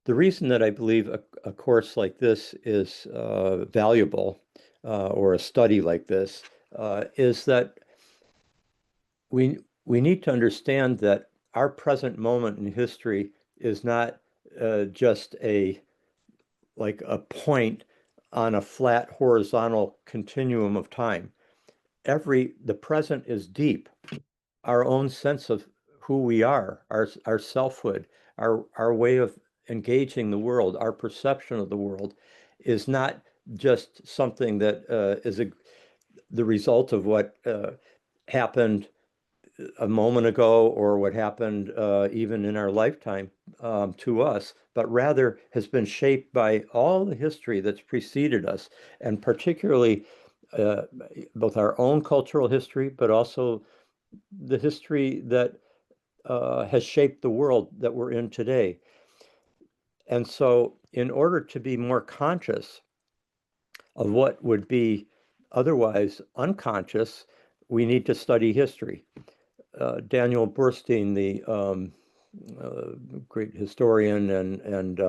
The reason that I believe a course like this is valuable, or a study like this, is that we need to understand that our present moment in history is not just a point on a flat horizontal continuum of time. The present is deep. Our own sense of who we are, our selfhood, our way of engaging the world, our perception of the world is not just something that is the result of what happened a moment ago or what happened even in our lifetime to us, but rather has been shaped by all the history that's preceded us, and particularly uh, both our own cultural history, but also the history that has shaped the world that we're in today. And so, in order to be more conscious of what would be otherwise unconscious, we need to study history. Daniel Burstein, the uh, great historian and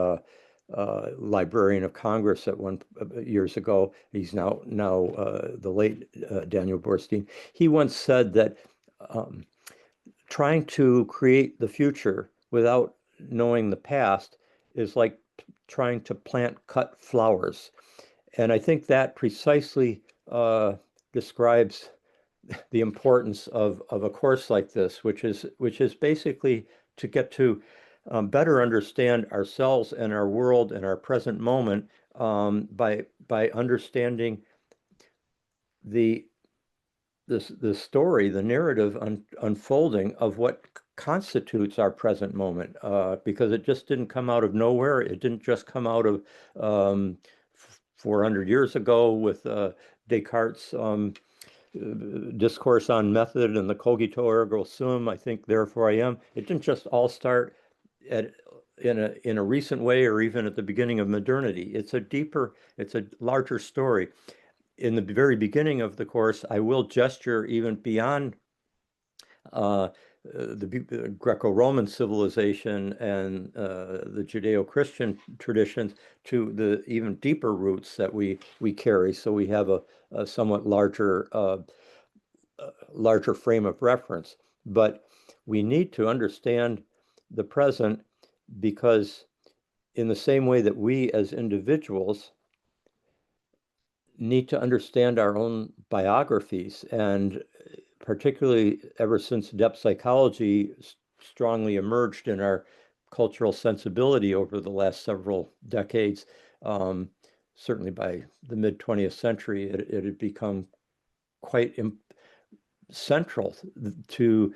Librarian of Congress at one years ago. He's now the late Daniel Burstein. He once said that um, trying to create the future without knowing the past is like trying to plant cut flowers. And I think that precisely describes the importance of a course like this, which is basically to get to better understand ourselves and our world and our present moment by understanding the the story, the narrative unfolding of what constitutes our present moment, because it just didn't come out of nowhere. It didn't just come out of 400 years ago with Descartes' discourse on method and the cogito ergo sum, I think, therefore I am. It didn't just all start at in a recent way or even at the beginning of modernity. It's a larger story. In the very beginning of the course, I will gesture even beyond uh, the Greco-Roman civilization and the Judeo-Christian traditions to the even deeper roots that we carry. So we have a somewhat larger frame of reference. But we need to understand the present because in the same way that we as individuals need to understand our own biographies, and particularly ever since depth psychology strongly emerged in our cultural sensibility over the last several decades, um, certainly by the mid 20th century, it had become quite central to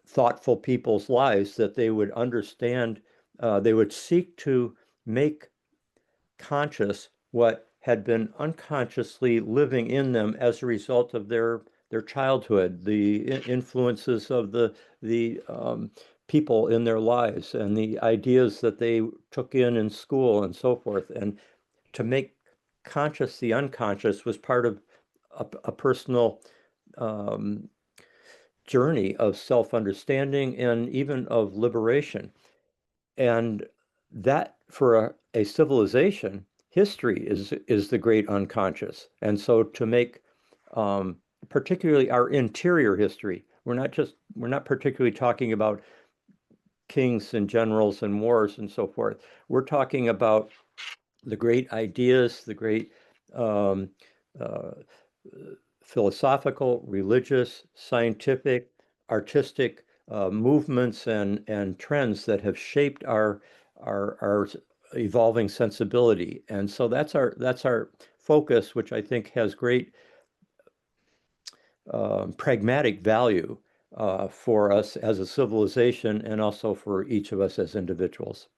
thoughtful people's lives that they would understand, they would seek to make conscious what had been unconsciously living in them as a result of their childhood, the influences of the people in their lives and the ideas that they took in school and so forth. And to make conscious the unconscious was part of a personal um, journey of self-understanding and even of liberation. And that for a civilization, history is the great unconscious. And so to make particularly our interior history, we're not particularly talking about kings and generals and wars and so forth. We're talking about the great ideas, the great um, uh, philosophical, religious, scientific, artistic movements and trends that have shaped our evolving sensibility. And so that's our focus, which I think has great pragmatic value for us as a civilization and also for each of us as individuals.